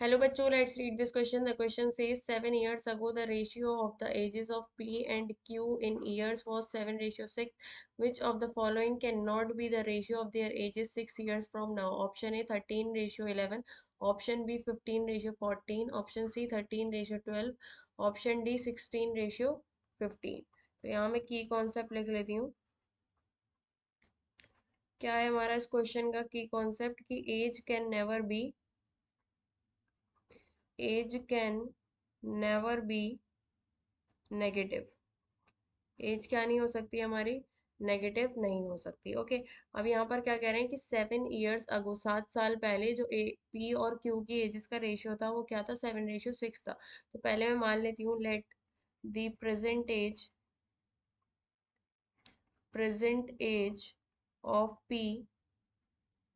Hello bachcho, let's read this question. The question says 7 years ago the ratio of the ages of P and Q in years was 7:6. Which of the following cannot be the ratio of their ages 6 years from now? Option A 13:11, option B 15:14, option C 13:12, option D 16:15. तो यहाँ मैं की concept लिख लेती हूँ। क्या है हमारा इस क्वेश्चन का की कॉन्सेप्ट कि age can never be negative. Age क्या नहीं हो सकती हमारी, नेगेटिव नहीं हो सकती। ओके, अब यहाँ पर क्या कह रहे हैं कि 7 years अगो, 7 साल पहले जो पी और क्यू की एजेस का रेशियो था वो क्या था, 7:6 था। तो पहले मैं मान लेती हूँ let the present age of P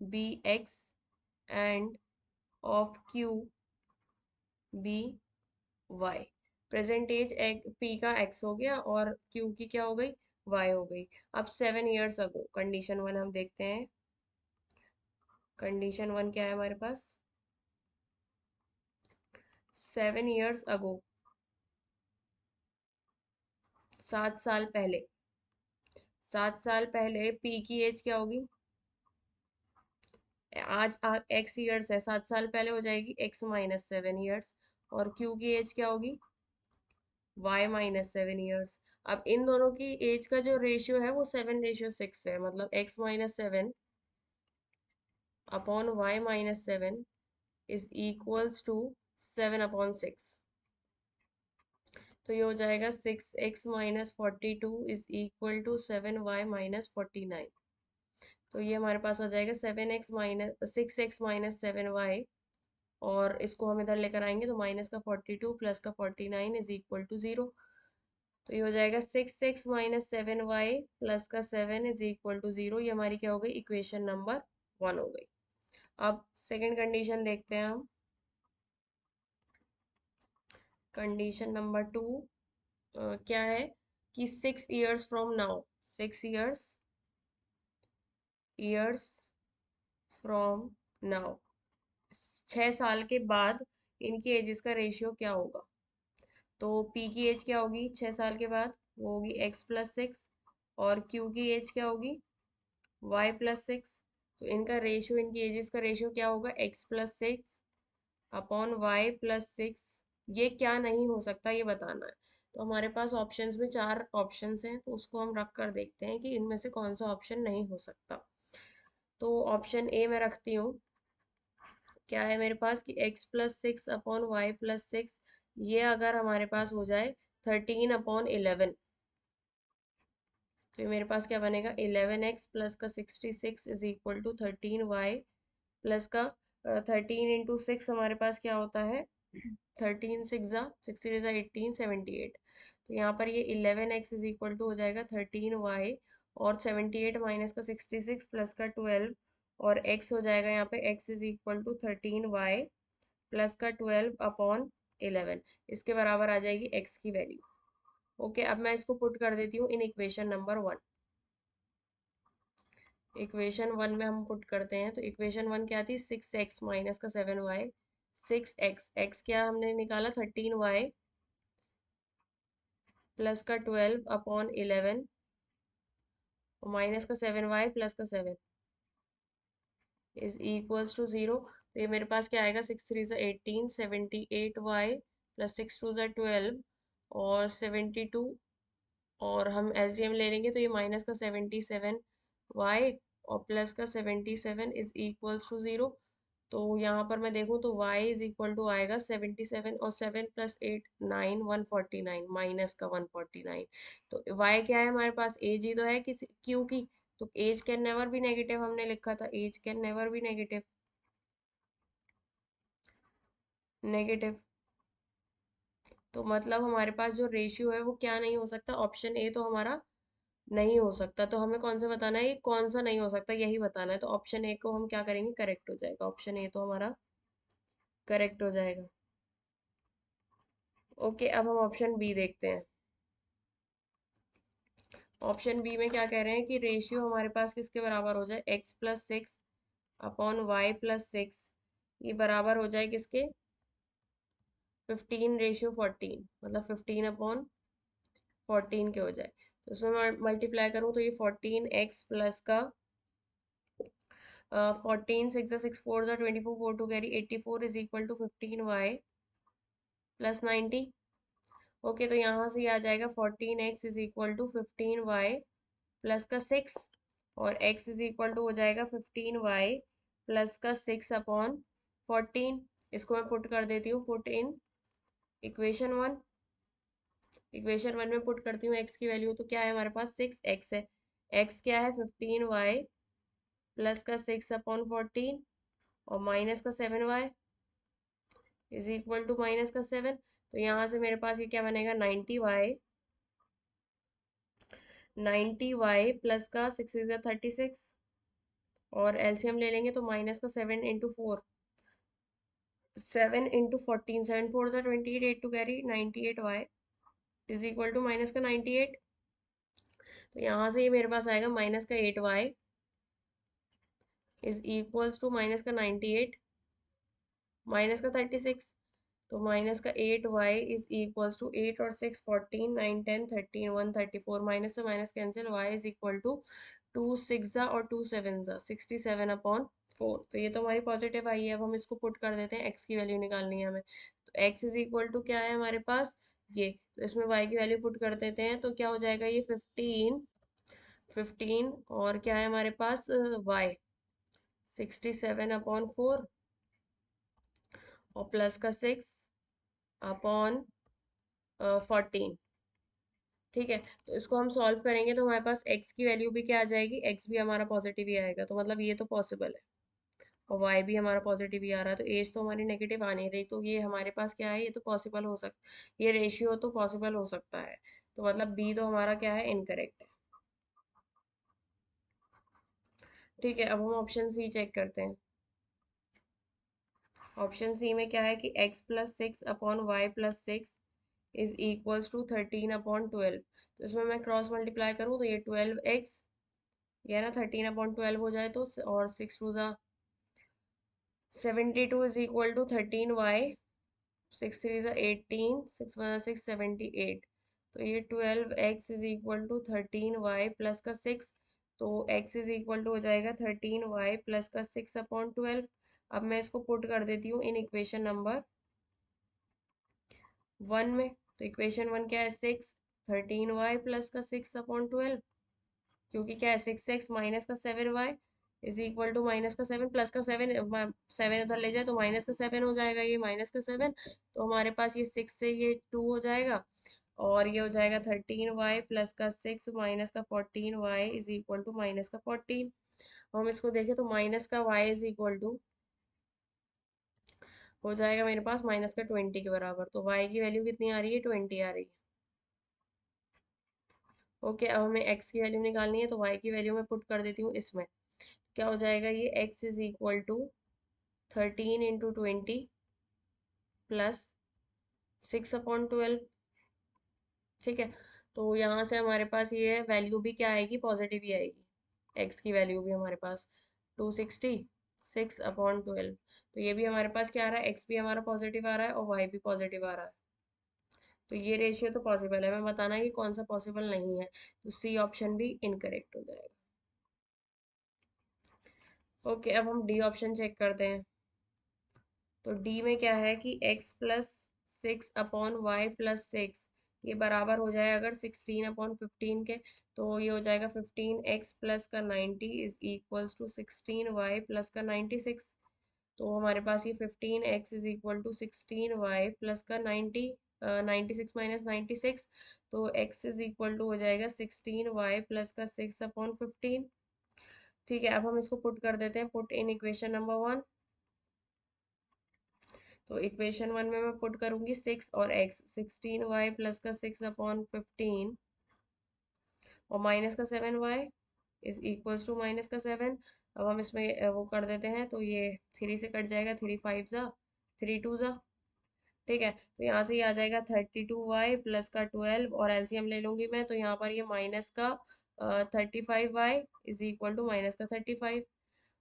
be X and of Q be Y. Present age P का एक्स हो गया और क्यू की क्या हो गई, वाई हो गई। अब 7 years अगो कंडीशन वन हम देखते हैं। कंडीशन वन क्या है हमारे पास, 7 years अगो, 7 साल पहले, 7 साल पहले पी की एज क्या होगी, आज एक्स ईयर्स है, 7 साल पहले हो जाएगी x-7 years, और क्यू की एज क्या होगी, y-7 years। अब इन दोनों की एज का जो रेशियो है वो 7:6 है, मतलब x-7 upon y-7 is equals to 7/6। तो ये हो जाएगा 6x-42 is equal to 7y-49। तो ये हमारे पास आ जाएगा 6x-7y, और इसको हम इधर लेकर आएंगे तो माइनस का 42 प्लस का 49 इज इक्वल टू 0। तो ये हो जाएगा 6x-7y प्लस का 7 इज इक्वल टू 0। ये हमारी क्या हो गई, इक्वेशन नंबर 1 हो गई। अब सेकंड कंडीशन देखते हैं हम। कंडीशन नंबर 2 क्या है कि 6 years from now, 6 years from now, 6 साल के बाद इनकी एजेस का रेशियो क्या होगा। तो पी की एज क्या होगी 6 साल के बाद, वो होगी x+6, और क्यू की एज क्या होगी y+6। तो इनका रेशियो, इनकी एजेस का रेशियो क्या होगा, x+6 अपॉन y+6। ये क्या नहीं हो सकता ये बताना है। तो हमारे पास ऑप्शंस में 4 ऑप्शंस हैं, तो उसको हम रख कर देखते हैं कि इनमें से कौन सा ऑप्शन नहीं हो सकता। तो ऑप्शन ए में रखती हूँ। क्या है मेरे पास कि x+6 अपॉन y+6, ये अगर हमारे पास हो जाए 13/11, तो ये मेरे पास क्या बनेगा, 11x प्लस का 66 is equal to 13y plus का 13 × 6 हमारे पास क्या होता है, 13 6 × 6 = 18, 78। तो यहाँ पर ये 11x इज इक्वल टू हो जाएगा 13y, और 78 माइनस का 66 प्लस का 12, और x हो जाएगा यहाँ पे x is equal to 13y plus का 12/11। इसके बराबर आ जाएगी x की वैल्यू। ओके, अब मैं इसको पुट कर देती हूँ इन इक्वेशन नंबर 1। इक्वेशन 1 में हम पुट करते हैं, तो इक्वेशन 1 क्या थी, 6x माइनस का 7y, 6x, x क्या हमने निकाला 13y प्लस का 12/11, और माइनस का 7y प्लस का 7 इज इक्वल्स टू 0। तो ये मेरे पास क्या आएगा, 6×3 = 18, 78y प्लस 6×2 = 12, और 72, और हम एलसीएम ले लेंगे तो ये माइनस का 77y और प्लस का 77 इज इक्वल्स टू 0। तो यहाँ पर मैं देखूँ तो y इज इक्वल टू आएगा 77, और 7 + 8 9, 149 माइनस का 149। तो y क्या है हमारे पास, एज ही तो है किसी क्यू की। तो age can never be negative हमने लिखा था, age can never be negative. तो मतलब हमारे पास जो रेशियो है वो क्या नहीं हो सकता, ऑप्शन ए तो हमारा नहीं हो सकता। तो हमें कौन सा बताना है, ये कौन सा नहीं हो सकता यही बताना है। तो ऑप्शन ए को हम क्या करेंगे, करेक्ट हो जाएगा, ऑप्शन ए तो हमारा करेक्ट हो जाएगा। ओके, अब हम ऑप्शन बी देखते हैं। ऑप्शन बी में क्या कह रहे हैं कि रेशियो हमारे पास किसके बराबर हो जाए, x+6 अपॉन y+6, ये बराबर हो जाए किसके, 15:14, मतलब 15/14 के हो जाए। तो उसमें मल्टीप्लाई करूँ तो ये 14x प्लस का 14 6 6 4 24, 4 two carry 84 is equal to 15y plus 90। Okay, तो यहाँ से ये आ जाएगा 14x is equal to 15y plus का 6, और x इज इक्वल टू हो जाएगा 15y प्लस का 6/14। इसको मैं पुट कर देती हूँ, पुट इन इक्वेशन 1। इक्वेशन 1 में पुट करती हूँ x की वैल्यू, तो क्या है हमारे पास 6x है। x क्या है 15y प्लस का 6/14 और माइनस का 7y is equal to minus का 7। तो यहाँ से मेरे पास ये क्या बनेगा 90y प्लस का 6 इज 36, और एलसीएम ले लेंगे तो माइनस का 7 into 4, 7 into 14, 7 4 28, 8 two carry 98y is equal to minus का 98। तो यहाँ से ये मेरे पास आएगा माइनस का 8y is equals to minus का 98 माइनस का 36। तो माइनस का 8y इज इक्वल्स टू 8 और 6 14 9 10 13 1 34, माइनस से minus cancel, y is equal to 2 6 और 2 7 67/4। तो ये तो हमारी पॉजिटिव आई है। अब हम इसको पुट कर देते हैं, x की वैल्यू निकालनी है हमें। तो x इज इक्वल टू क्या है हमारे पास ये, तो इसमें y की वैल्यू पुट कर देते हैं, तो क्या हो जाएगा ये 15 और क्या है हमारे पास y 67/4 और प्लस का 6/14। ठीक है, तो इसको हम सॉल्व करेंगे तो हमारे पास x की वैल्यू भी क्या आ जाएगी, x भी हमारा पॉजिटिव ही आएगा, तो मतलब ये तो पॉसिबल है। और y भी हमारा पॉजिटिव ही आ रहा है, तो एज तो हमारी नेगेटिव आ नहीं रही, तो ये हमारे पास क्या है, ये तो पॉसिबल हो सकता, ये रेशियो तो पॉसिबल हो सकता है। तो मतलब बी तो हमारा क्या है, इनकरेक्ट है। ठीक है, अब हम ऑप्शन सी चेक करते हैं। ऑप्शन सी में क्या है कि x plus 6/y+6 is equals to 13/12। तो इसमें मैं क्रॉस मल्टीप्लाई करूँ तो ये 12x, ये है ना 13/12 हो जाए तो, और 6 2 72 इज इक्वल टू 13y, 6 3 18, 6 1 6 78। तो ये 12x is equal to 13y plus का 6। तो x इज इक्वल टू हो जाएगा 13y प्लस का 6/12। अब मैं इसको पुट कर देती हूँ इन इक्वेशन नंबर 1 में। तो इक्वेशन 1 क्या है 13y प्लस का 6/12, क्योंकि क्या है 6x माइनस का 7y is equal to minus का 7 प्लस का 7, 7 उधर ले जाए तो माइनस का 7 हो जाएगा, ये माइनस का 7। तो हमारे पास ये 6 से ये 2 हो जाएगा, और ये हो जाएगा 13y प्लस का 6 माइनस का 14y is equal to minus का 14। हम इसको देखें तो माइनस का y इज इक्वल टू हो जाएगा मेरे पास माइनस का 20 के बराबर। तो y की वैल्यू कितनी आ रही है, 20 आ रही है। ओके, अब हमें x की वैल्यू निकालनी है, तो y की वैल्यू मैं पुट कर देती हूँ इसमें। क्या हो जाएगा ये x is equal to 13 × 20 plus 6/12। ठीक है, तो यहाँ से हमारे पास ये वैल्यू भी क्या आएगी, पॉजिटिव ही आएगी। x की वैल्यू भी हमारे पास 260 6/12। तो ये भी हमारे पास क्या आ रहा है, x भी हमारा पॉजिटिव आ रहा है और y भी पॉजिटिव आ रहा है। तो ये रेशियो तो पॉसिबल है, हमें बताना है कि कौन सा पॉसिबल नहीं है। तो सी ऑप्शन भी इनकरेक्ट हो जाएगा। ओके, अब हम डी ऑप्शन चेक करते हैं। तो डी में क्या है कि x प्लस 6/y+6 ये बराबर हो जाए अगर 16/15 के, तो ये हो जाएगा 15x प्लस का 90 is equals to 16y plus का 96। तो हमारे पास ये 15x is equal to 16y plus का 90, 96 माइनस 96। तो x इज इक्वल टू हो जाएगा 16y प्लस का 6/15। ठीक है, अब हम इसको पुट कर देते हैं, पुट इन इक्वेशन नंबर 1। तो इक्वेशन 1 में मैं पुट करूंगी 6 और x, 16y प्लस का 6/15 और माइनस का 7y is equals to minus का 7। अब हम इसमें वो कर देते हैं, तो ये 3 से कट जाएगा, 3 5 जा 3 2 जा। ठीक है, तो यहाँ से ये आ जाएगा 32y प्लस का 12, और एलसीएम ले लूंगी मैं, तो यहाँ पर ये माइनस का 35y is equal to minus का 35।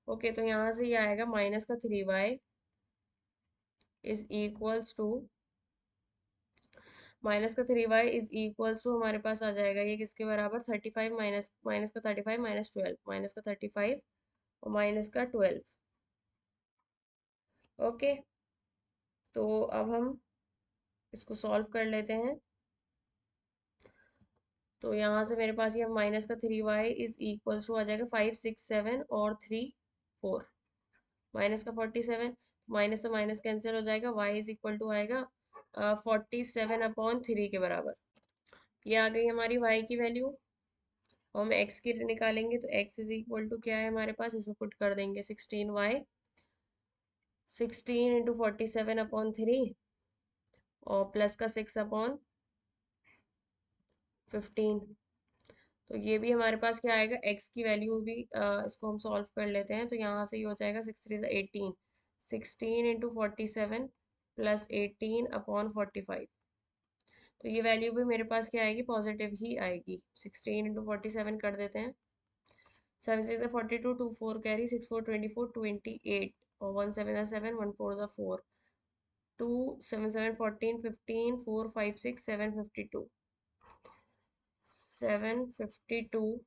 ओके, तो यहाँ से ये आएगा माइनस का 3y is equals to minus का 3y इज इक्वल्स टू हमारे पास आ जाएगा ये किसके बराबर, 35 माइनस माइनस का 35 माइनस 12, माइनस का 35 और माइनस का 12। ओके, तो अब हम इसको सॉल्व कर लेते हैं। तो यहाँ से मेरे पास ये माइनस का 3y इज इक्वल्स टू आ जाएगा 5 6 7 और 3 4, माइनस का 47, माइनस से माइनस कैंसिल हो जाएगा, y इज इक्वल टू आएगा 47/3 के बराबर। ये आ गई हमारी y की वैल्यू। और हम x की निकालेंगे तो x इज इक्वल टू क्या है हमारे पास, इसमें पुट कर देंगे 16y, 16 × 47/3 और प्लस का 6/15। तो ये भी हमारे पास क्या आएगा, x की वैल्यू भी इसको हम सॉल्व कर लेते हैं। तो यहाँ से ये हो जाएगा 6 3 18, 16 × 47 प्लस 18/45। तो ये वैल्यू भी मेरे पास क्या आएगी, पॉजिटिव ही आएगी। 16 × 47 कर देते हैं, 7 6 42, 2 4 कैरी, 6 4 24, 28 और 1 7 7, 1 4 4, 2 7 7 14 15, 4 5 6 7 52, 752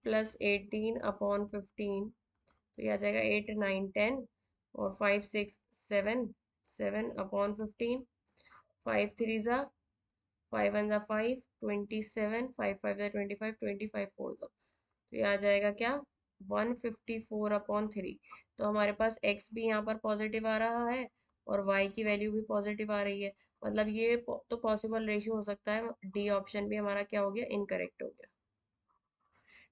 प्लस 18/15। तो ये आ जाएगा 8 9 10 और 5 6 7, 7/15, 5 3 ज़ा 5 1 ज़ा 5, 27, 5 5 ज़ा 25, 25 4 ज़ा। तो ये आ जाएगा क्या, 154/3। तो हमारे पास x भी यहाँ पर पॉजिटिव आ रहा है और y की वैल्यू भी पॉजिटिव आ रही है। मतलब ये तो पॉसिबल रेशियो हो सकता है। डी ऑप्शन भी हमारा क्या हो गया, इनकरेक्ट हो गया।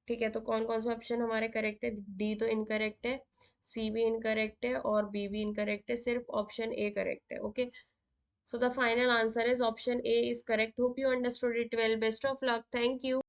ठीक है, तो कौन कौन से ऑप्शन हमारे करेक्ट है, डी तो इनकरेक्ट है, सी भी इनकरेक्ट है और बी भी इनकरेक्ट है, सिर्फ ऑप्शन ए करेक्ट है। Okay, so the final answer is option A is correct. Hope you understood it well. Best of luck. Thank you.